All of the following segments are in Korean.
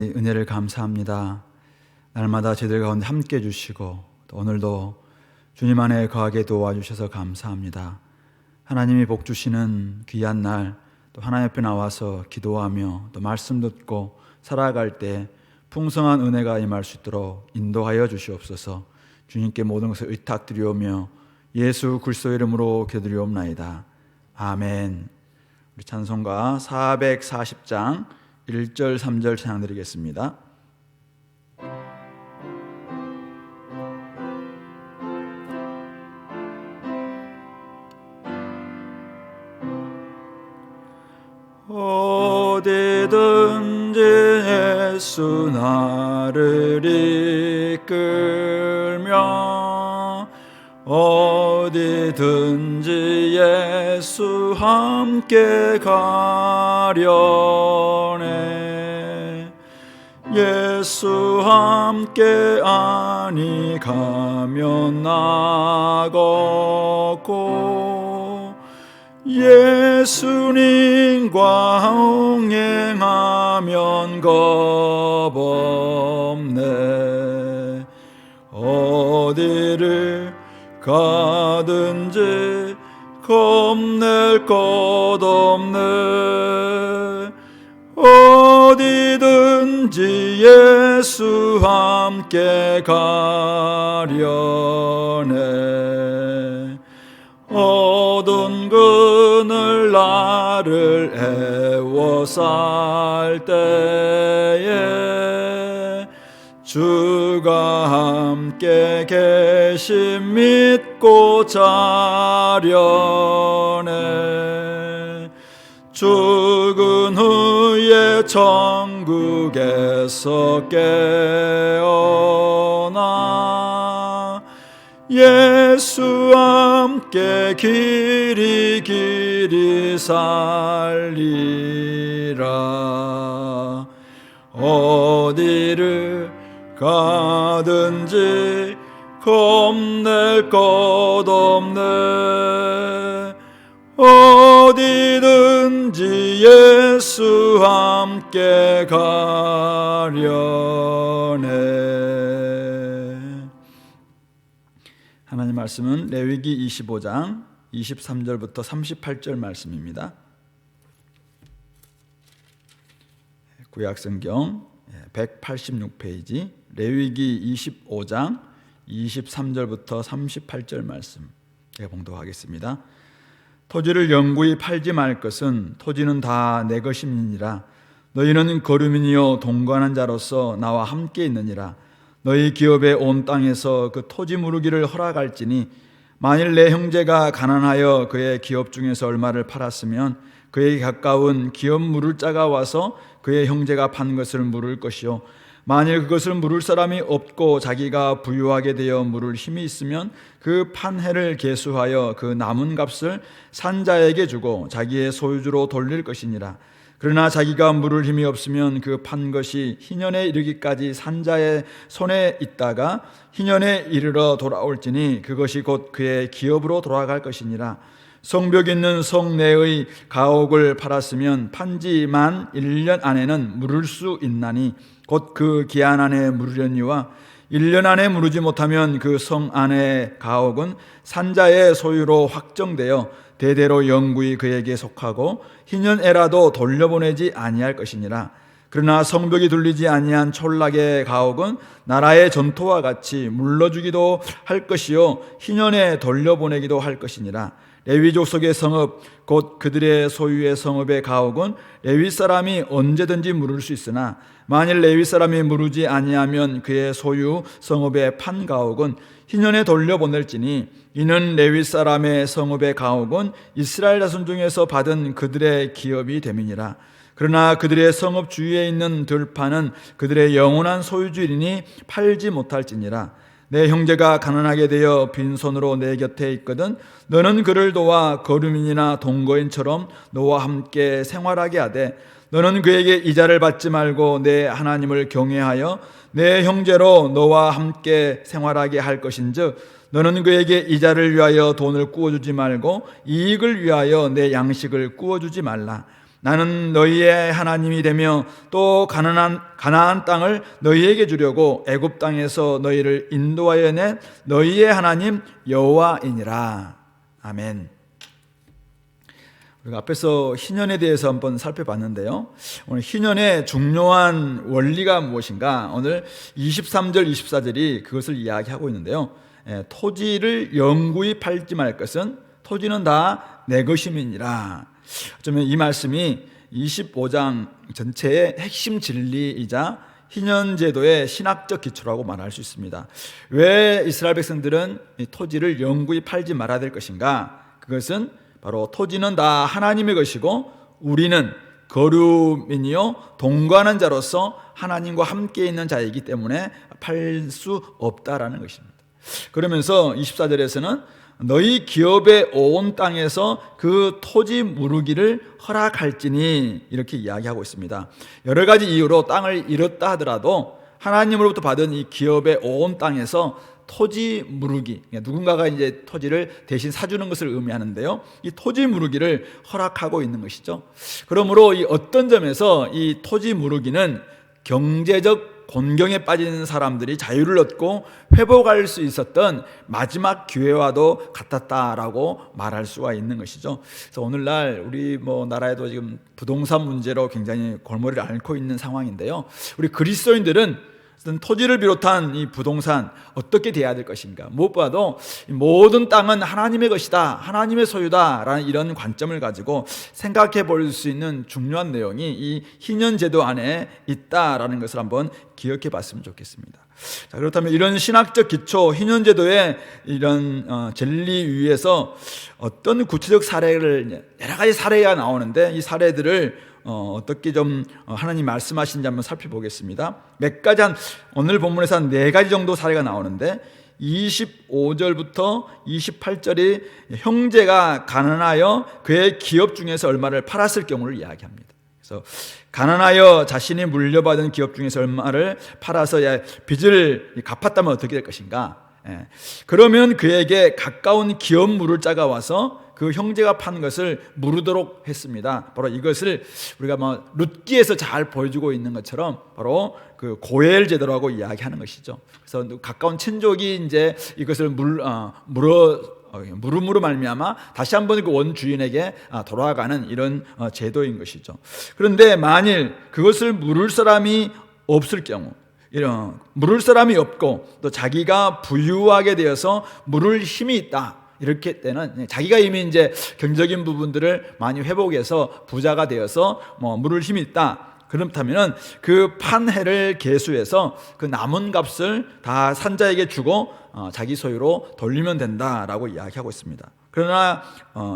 은혜를 감사합니다. 날마다 저희들 가운데 함께 해주시고 또 오늘도 주님 안에 거하게 도와주셔서 감사합니다. 하나님이 복 주시는 귀한 날, 또 하나님 앞에 나와서 기도하며 또 말씀 듣고 살아갈 때 풍성한 은혜가 임할 수 있도록 인도하여 주시옵소서. 주님께 모든 것을 의탁드리오며 예수 그리스도 이름으로 기도드리옵나이다. 아멘. 우리 찬송가 440장 1절 3절 찬양 드리겠습니다. 어디든지 예수 나를 이끌며 어디든지 예수 함께 가려네. 예수 함께 아니 가면 나걷고 예수님과 동행하면 겁없네. 어디를 가든지 겁낼 것 없네. 어디든지 예수 함께 가려네. 어두운 그늘 나를 애워쌀 때에 주가 함께 계심 믿고 자려네. 죽은 후에 천국에서 깨어나 예수 함께 길이 살리라. 어디를 가든지 겁낼 것 없네. 어디든지 예수 함께 가려네. 하나님 말씀은 레위기 25장 23절부터 38절 말씀입니다. 구약성경 186페이지 레위기 25장 23절부터 38절 말씀 제가 봉독하겠습니다. 토지를 영구히 팔지 말 것은 토지는 다 내 것임이니라. 너희는 거류민이요 동거하는 자로서 나와 함께 있느니라. 너희 기업의 온 땅에서 그 토지 무르기를 허락할지니 만일 내 형제가 가난하여 그의 기업 중에서 얼마를 팔았으면 그에게 가까운 기업 물을 자가 와서 그의 형제가 판 것을 물을 것이요 만일 그것을 물을 사람이 없고 자기가 부유하게 되어 물을 힘이 있으면 그 판 해를 계수하여 그 남은 값을 산 자에게 주고 자기의 소유주로 돌릴 것이니라. 그러나 자기가 물을 힘이 없으면 그 판 것이 희년에 이르기까지 산 자의 손에 있다가 희년에 이르러 돌아올지니 그것이 곧 그의 기업으로 돌아갈 것이니라. 성벽 있는 성 내의 가옥을 팔았으면 판지만 1년 안에는 물을 수 있나니 곧 그 기한 안에 물으려니와 1년 안에 물으지 못하면 그 성 안의 가옥은 산자의 소유로 확정되어 대대로 영구히 그에게 속하고 희년에라도 돌려보내지 아니할 것이니라. 그러나 성벽이 둘리지 아니한 촌락의 가옥은 나라의 전토와 같이 물러주기도 할 것이요 희년에 돌려보내기도 할 것이니라. 레위 족속의 성읍 곧 그들의 소유의 성읍의 가옥은 레위 사람이 언제든지 물을 수 있으나 만일 레위 사람이 물으지 아니하면 그의 소유 성읍의 판 가옥은 희년에 돌려보낼지니 이는 레위 사람의 성읍의 가옥은 이스라엘 자손 중에서 받은 그들의 기업이 됨이니라. 그러나 그들의 성읍 주위에 있는 들판은 그들의 영원한 소유주이니 팔지 못할지니라. 내 형제가 가난하게 되어 빈손으로 내 곁에 있거든 너는 그를 도와 거류민이나 동거인처럼 너와 함께 생활하게 하되 너는 그에게 이자를 받지 말고 내 하나님을 경외하여 내 형제로 너와 함께 생활하게 할 것인즉 너는 그에게 이자를 위하여 돈을 꾸어주지 말고 이익을 위하여 내 양식을 꾸어주지 말라. 나는 너희의 하나님이 되며 또 가나안 땅을 너희에게 주려고 애굽 땅에서 너희를 인도하여 낸 너희의 하나님 여호와이니라. 아멘. 우리가 앞에서 희년에 대해서 한번 살펴봤는데요. 오늘 희년의 중요한 원리가 무엇인가? 오늘 23절, 24절이 그것을 이야기하고 있는데요. 토지를 영구히 팔지 말 것은 토지는 다 내 것임이니라. 어쩌면 이 말씀이 25장 전체의 핵심 진리이자 희년제도의 신학적 기초라고 말할 수 있습니다. 왜 이스라엘 백성들은 이 토지를 영구히 팔지 말아야 될 것인가? 그것은 바로 토지는 다 하나님의 것이고 우리는 거류민이요 동거하는 자로서 하나님과 함께 있는 자이기 때문에 팔 수 없다라는 것입니다. 그러면서 24절에서는 너희 기업의 온 땅에서 그 토지 무르기를 허락할지니 이렇게 이야기하고 있습니다. 여러 가지 이유로 땅을 잃었다 하더라도 하나님으로부터 받은 이 기업의 온 땅에서 토지 무르기, 누군가가 이제 토지를 대신 사주는 것을 의미하는데요. 이 토지 무르기를 허락하고 있는 것이죠. 그러므로 이 어떤 점에서 이 토지 무르기는 경제적 곤경에 빠진 사람들이 자유를 얻고 회복할 수 있었던 마지막 기회와도 같았다라고 말할 수가 있는 것이죠. 그래서 오늘날 우리 나라에도 지금 부동산 문제로 굉장히 골머리를 앓고 있는 상황인데요. 우리 그리스도인들은 토지를 비롯한 이 부동산 어떻게 돼야 될 것인가? 무엇보다도 모든 땅은 하나님의 것이다, 하나님의 소유다라는 이런 관점을 가지고 생각해 볼 수 있는 중요한 내용이 이 희년제도 안에 있다라는 것을 한번 기억해 봤으면 좋겠습니다. 자, 그렇다면 이런 신학적 기초, 희년제도의 이런 진리 위에서 어떤 구체적 사례를, 여러 가지 사례가 나오는데 이 사례들을 어떻게 좀 하나님 말씀하신지 한번 살펴보겠습니다. 몇 가지 오늘 본문에서 한 4가지 정도 사례가 나오는데 25절부터 28절이 형제가 가난하여 그의 기업 중에서 얼마를 팔았을 경우를 이야기합니다. 그래서 가난하여 자신이 물려받은 기업 중에서 얼마를 팔아서 빚을 갚았다면 어떻게 될 것인가? 그러면 그에게 가까운 기업 물을 자가 와서 그 형제가 판 것을 무르도록 했습니다. 바로 이것을 우리가 룻기에서 잘 보여주고 있는 것처럼 바로 그 고엘 제도라고 이야기하는 것이죠. 그래서 가까운 친족이 이제 이것을 물음으로 말미암아 다시 한번 그 원주인에게 돌아가는 이런 제도인 것이죠. 그런데 만일 그것을 물을 사람이 없을 경우, 물을 사람이 없고 또 자기가 부유하게 되어서 물을 힘이 있다, 이렇게 때는 자기가 이미 이제 경제적인 부분들을 많이 회복해서 부자가 되어서 물을 힘이 있다, 그렇다면 그 판해를 계수해서 그 남은 값을 다 산자에게 주고 자기 소유로 돌리면 된다라고 이야기하고 있습니다. 그러나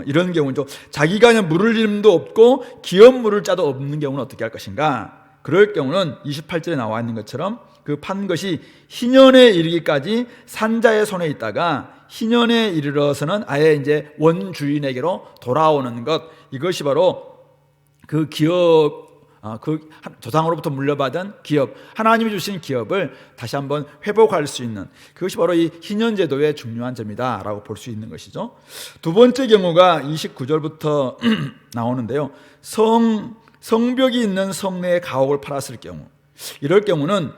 이런 경우는 자기가 그냥 물을 힘도 없고 기업 물을 자도 없는 경우는 어떻게 할 것인가? 그럴 경우는 28절에 나와 있는 것처럼 그 판 것이 희년에 이르기까지 산자의 손에 있다가 희년에 이르러서는 아예 이제 원주인에게로 돌아오는 것, 이것이 바로 그 기업, 그 조상으로부터 물려받은 기업, 하나님이 주신 기업을 다시 한번 회복할 수 있는, 그것이 바로 이 희년제도의 중요한 점이다라고 볼 수 있는 것이죠. 두 번째 경우가 29절부터 나오는데요. 성벽이 있는 성내의 가옥을 팔았을 경우, 이럴 경우는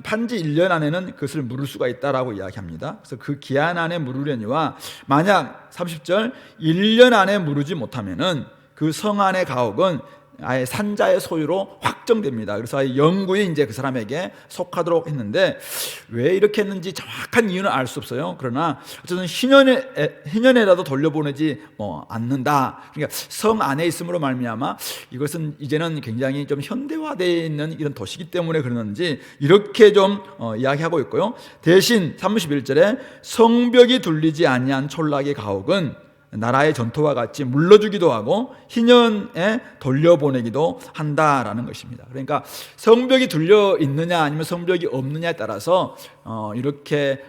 판지 1년 안에는 그것을 물을 수가 있다라고 이야기합니다. 그래서 그 기한 안에 물으려니와 만약 30절 1년 안에 물으지 못하면은 그 성 안의 가옥은 아예 산자의 소유로 확정됩니다. 그래서 아예 영구히 이제 그 사람에게 속하도록 했는데 왜 이렇게 했는지 정확한 이유는 알 수 없어요. 그러나 어쨌든 희년에라도 돌려보내지 않는다. 그러니까 성 안에 있음으로 말미암아 이것은 이제는 굉장히 좀 현대화되어 있는 이런 도시이기 때문에 그러는지 이렇게 좀 이야기하고 있고요. 대신 31절에 성벽이 둘리지 아니한 촌락의 가옥은 나라의 전토와 같이 물러주기도 하고 희년에 돌려보내기도 한다라는 것입니다. 그러니까 성벽이 둘려 있느냐 아니면 성벽이 없느냐에 따라서 이렇게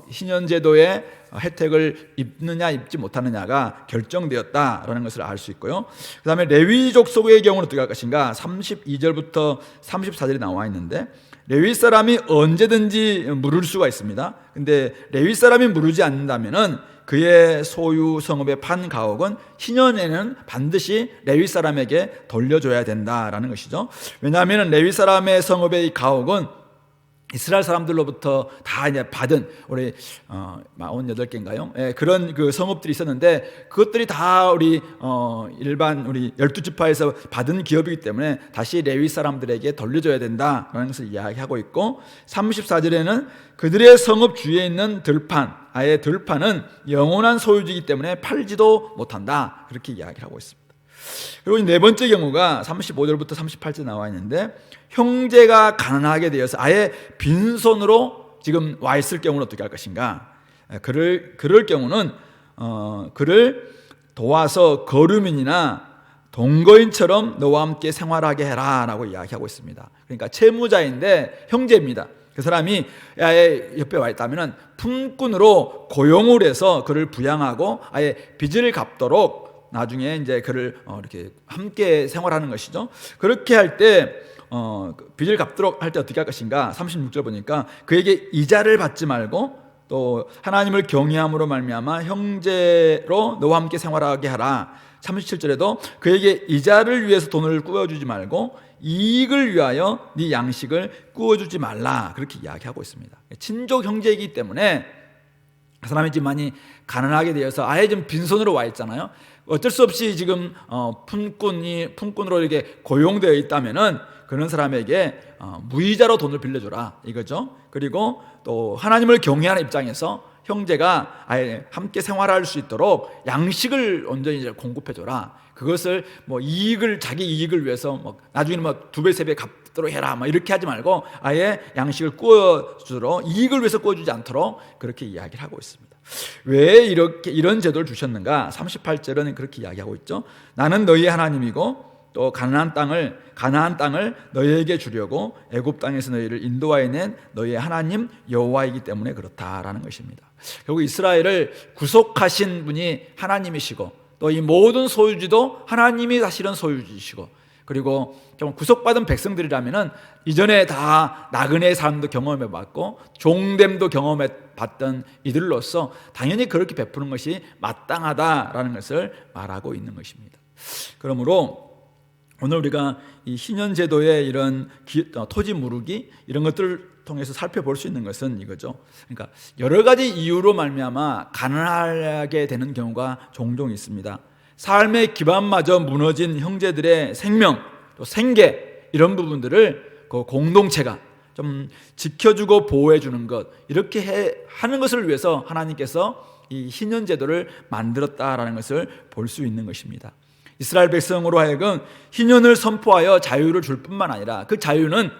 희년제도의 혜택을 입느냐 입지 못하느냐가 결정되었다라는 것을 알 수 있고요. 그 다음에 레위족 속의 경우는 어떻게 할 것인가? 32절부터 34절이 나와 있는데, 레위 사람이 언제든지 물을 수가 있습니다. 근데 레위 사람이 물르지 않는다면은 그의 소유 성읍의 판 가옥은 희년에는 반드시 레위 사람에게 돌려줘야 된다라는 것이죠. 왜냐하면 레위 사람의 성읍의 이 가옥은 이스라엘 사람들로부터 다 이제 받은 우리 48개인가요? 예, 그런 그 성읍들이 있었는데 그것들이 다 우리 일반 우리 12지파에서 받은 기업이기 때문에 다시 레위 사람들에게 돌려줘야 된다라는 것을 이야기하고 있고, 34절에는 그들의 성읍 주위에 있는 들판, 아예 들판은 영원한 소유지이기 때문에 팔지도 못한다, 그렇게 이야기를 하고 있습니다. 그리고 네 번째 경우가 35절부터 38절 나와 있는데, 형제가 가난하게 되어서 아예 빈손으로 지금 와 있을 경우는 어떻게 할 것인가? 그럴 경우는 그를 도와서 거류민이나 동거인처럼 너와 함께 생활하게 해라 라고 이야기하고 있습니다. 그러니까 채무자인데 형제입니다. 그 사람이 아예 옆에 와 있다면 품꾼으로 고용을 해서 그를 부양하고 아예 빚을 갚도록 나중에 이제 그를 이렇게 함께 생활하는 것이죠. 그렇게 할 때 빚을 갚도록 할 때 어떻게 할 것인가? 36절 보니까 그에게 이자를 받지 말고 또 하나님을 경외함으로 말미암아 형제로 너와 함께 생활하게 하라. 37절에도 그에게 이자를 위해서 돈을 꾸어주지 말고 이익을 위하여 네 양식을 꾸어주지 말라, 그렇게 이야기하고 있습니다. 친족 형제이기 때문에 그 사람이 지금 많이 가난하게 되어서 아예 좀 빈손으로 와 있잖아요. 어쩔 수 없이 지금 품꾼으로 이렇게 고용되어 있다면은 그런 사람에게 무이자로 돈을 빌려줘라, 이거죠. 그리고 또 하나님을 경외하는 입장에서 형제가 아예 함께 생활할 수 있도록 양식을 온전히 이제 공급해줘라. 그것을 뭐 자기 이익을 위해서 뭐 나중에는 뭐 2배 3배 갚도록 해라 뭐 이렇게 하지 말고 아예 양식을 구워주도록, 이익을 위해서 구워주지 않도록 그렇게 이야기를 하고 있습니다. 왜 이런 제도를 주셨는가? 38절은 그렇게 이야기하고 있죠. 나는 너희의 하나님이고 또 가나안 땅을 너희에게 주려고 애굽 땅에서 너희를 인도하여 낸 너희의 하나님 여호와이기 때문에 그렇다라는 것입니다. 결국 이스라엘을 구속하신 분이 하나님이시고 또 이 모든 소유지도 하나님이 사실은 소유지시고, 그리고 좀 구속받은 백성들이라면은 이전에 다 나그네 삶도 경험해봤고 종됨도 경험해봤던 이들로서 당연히 그렇게 베푸는 것이 마땅하다라는 것을 말하고 있는 것입니다. 그러므로 오늘 우리가 이 희년제도의 이런 토지 무르기 이런 것들을 통해서 살펴볼 수 있는 것은 이거죠. 그러니까 여러 가지 이유로 말미암아 가난하게 되는 경우가 종종 있습니다. 삶의 기반마저 무너진 형제들의 생명, 또 생계 이런 부분들을 그 공동체가 좀 지켜주고 보호해주는 것, 이렇게 하는 것을 위해서 하나님께서 이 희년제도를 만들었다라는 것을 볼 수 있는 것입니다. 이스라엘 백성으로 하여금 희년을 선포하여 자유를 줄 뿐만 아니라 그 자유는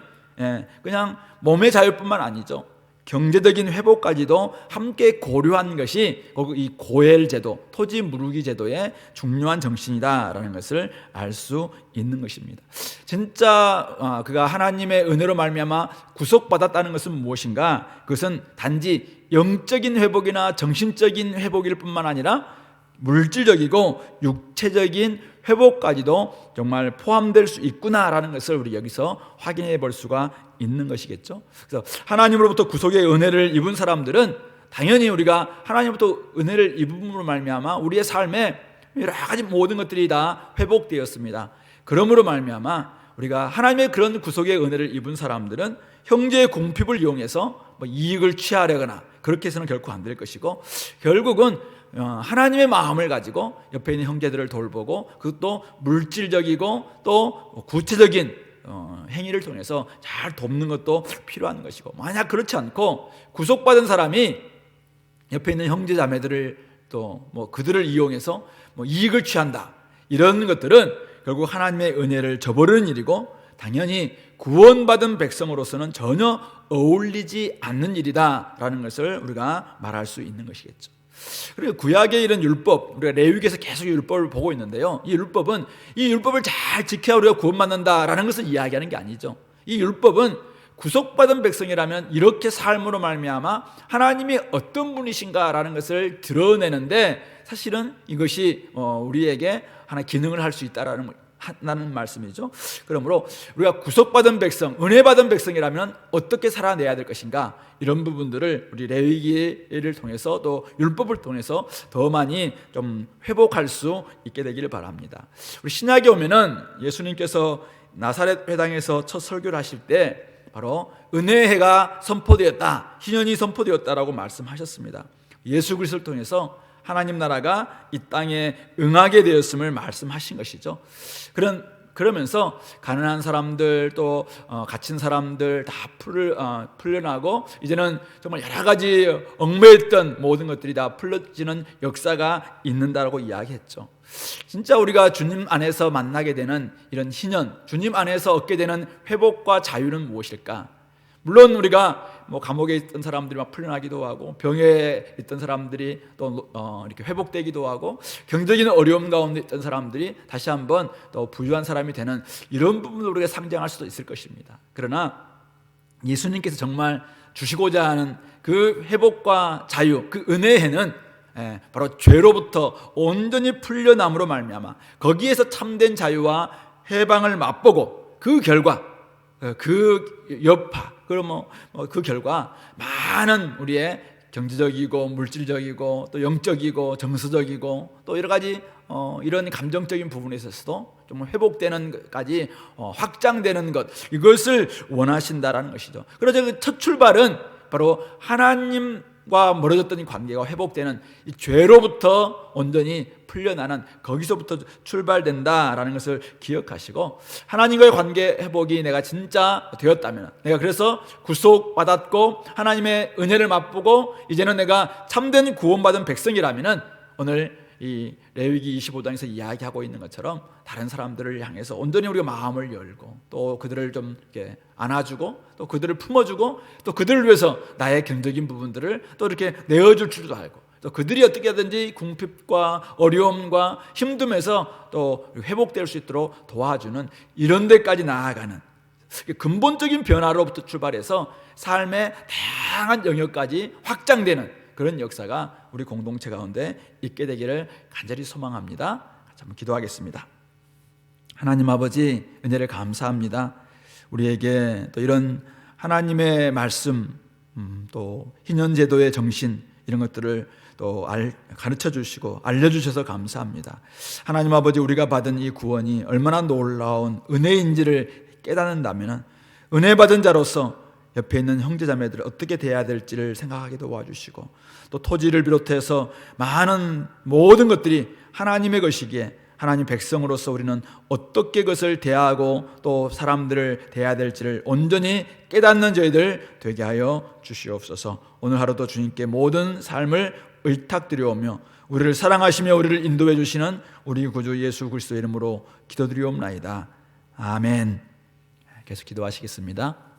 그냥 몸의 자유뿐만 아니죠. 경제적인 회복까지도 함께 고려한 것이 이 고엘 제도, 토지 무르기 제도의 중요한 정신이다라는 것을 알 수 있는 것입니다. 진짜 그가 하나님의 은혜로 말미암아 구속받았다는 것은 무엇인가? 그것은 단지 영적인 회복이나 정신적인 회복일 뿐만 아니라 물질적이고 육체적인 회복까지도 정말 포함될 수 있구나라는 것을 우리 여기서 확인해 볼 수가 있는 것이겠죠. 그래서 하나님으로부터 구속의 은혜를 입은 사람들은 당연히 우리가 하나님으로부터 은혜를 입음으로 말미암아 우리의 삶에 여러 가지 모든 것들이 다 회복되었습니다. 그러므로 말미암아 우리가 하나님의 그런 구속의 은혜를 입은 사람들은 형제의 공핍을 이용해서 이익을 취하려거나 그렇게 해서는 결코 안 될 것이고, 결국은 하나님의 마음을 가지고 옆에 있는 형제들을 돌보고 그것도 물질적이고 또 구체적인 행위를 통해서 잘 돕는 것도 필요한 것이고, 만약 그렇지 않고 구속받은 사람이 옆에 있는 형제 자매들을 또 그들을 이용해서 이익을 취한다, 이런 것들은 결국 하나님의 은혜를 저버리는 일이고 당연히 구원받은 백성으로서는 전혀 어울리지 않는 일이다라는 것을 우리가 말할 수 있는 것이겠죠. 그리고 구약의 이런 율법, 우리가 레위기에서 계속 율법을 보고 있는데요, 이 율법을 잘 지켜야 우리가 구원받는다라는 것을 이야기하는 게 아니죠. 이 율법은 구속받은 백성이라면 이렇게 삶으로 말미암아 하나님이 어떤 분이신가라는 것을 드러내는데 사실은 이것이 우리에게 하나의 기능을 할 수 있다라는 말씀이죠. 그러므로 우리가 구속받은 백성, 은혜받은 백성이라면 어떻게 살아내야 될 것인가, 이런 부분들을 우리 레위기를 통해서 또 율법을 통해서 더 많이 좀 회복할 수 있게 되기를 바랍니다. 우리 신약에 오면은 예수님께서 나사렛 회당에서 첫 설교를 하실 때 바로 은혜해가 선포되었다, 희년이 선포되었다라고 말씀하셨습니다. 예수 그리스도를 통해서 하나님 나라가 이 땅에 응하게 되었음을 말씀하신 것이죠. 그러면서 가난한 사람들 또 갇힌 사람들 다 풀려나고 이제는 정말 여러 가지 얽매였던 모든 것들이 다 풀려지는 역사가 있는다라고 이야기했죠. 진짜 우리가 주님 안에서 만나게 되는 이런 희년, 주님 안에서 얻게 되는 회복과 자유는 무엇일까? 물론 우리가 감옥에 있던 사람들이 막 풀려나기도 하고 병에 있던 사람들이 또 이렇게 회복되기도 하고 경제적인 어려움 가운데 있던 사람들이 다시 한번 또 부유한 사람이 되는 이런 부분을 우리가 상징할 수도 있을 것입니다. 그러나 예수님께서 정말 주시고자 하는 그 회복과 자유, 그 은혜에는 바로 죄로부터 온전히 풀려남으로 말미암아 거기에서 참된 자유와 해방을 맛보고 그 결과, 그 여파, 그럼 그 결과 많은 우리의 경제적이고 물질적이고 또 영적이고 정서적이고 또 여러 가지 이런 감정적인 부분에 있어서도 좀 회복되는 것까지 확장되는 것, 이것을 원하신다라는 것이죠. 그래서 그 첫 출발은 바로 하나님과 멀어졌던 이 관계가 회복되는 이 죄로부터 온전히 풀려나는 거기서부터 출발된다라는 것을 기억하시고, 하나님과의 관계 회복이 내가 진짜 되었다면, 내가 그래서 구속받았고 하나님의 은혜를 맛보고 이제는 내가 참된 구원받은 백성이라면 오늘 이 레위기 25장에서 이야기하고 있는 것처럼 다른 사람들을 향해서 온전히 우리가 마음을 열고 또 그들을 좀 이렇게 안아주고 또 그들을 품어주고 또 그들을 위해서 나의 경적인 부분들을 또 이렇게 내어줄 줄도 알고 또 그들이 어떻게 하든지 궁핍과 어려움과 힘듦에서 또 회복될 수 있도록 도와주는 이런 데까지 나아가는 근본적인 변화로부터 출발해서 삶의 다양한 영역까지 확장되는 그런 역사가 우리 공동체 가운데 있게 되기를 간절히 소망합니다. 같이 한번 기도하겠습니다. 하나님 아버지, 은혜를 감사합니다. 우리에게 또 이런 하나님의 말씀, 또 희년제도의 정신, 이런 것들을 또 가르쳐 주시고 알려주셔서 감사합니다. 하나님 아버지, 우리가 받은 이 구원이 얼마나 놀라운 은혜인지를 깨닫는다면 은혜 받은 자로서 옆에 있는 형제자매들을 어떻게 대해야 될지를 생각하게 도와주시고, 또 토지를 비롯해서 많은 모든 것들이 하나님의 것이기에 하나님 백성으로서 우리는 어떻게 그것을 대하고 또 사람들을 대해야 될지를 온전히 깨닫는 저희들 되게 하여 주시옵소서. 오늘 하루도 주님께 모든 삶을 의탁드려오며 우리를 사랑하시며 우리를 인도해 주시는 우리 구주 예수 그리스도의 이름으로 기도드리옵나이다. 아멘. 계속 기도하시겠습니다.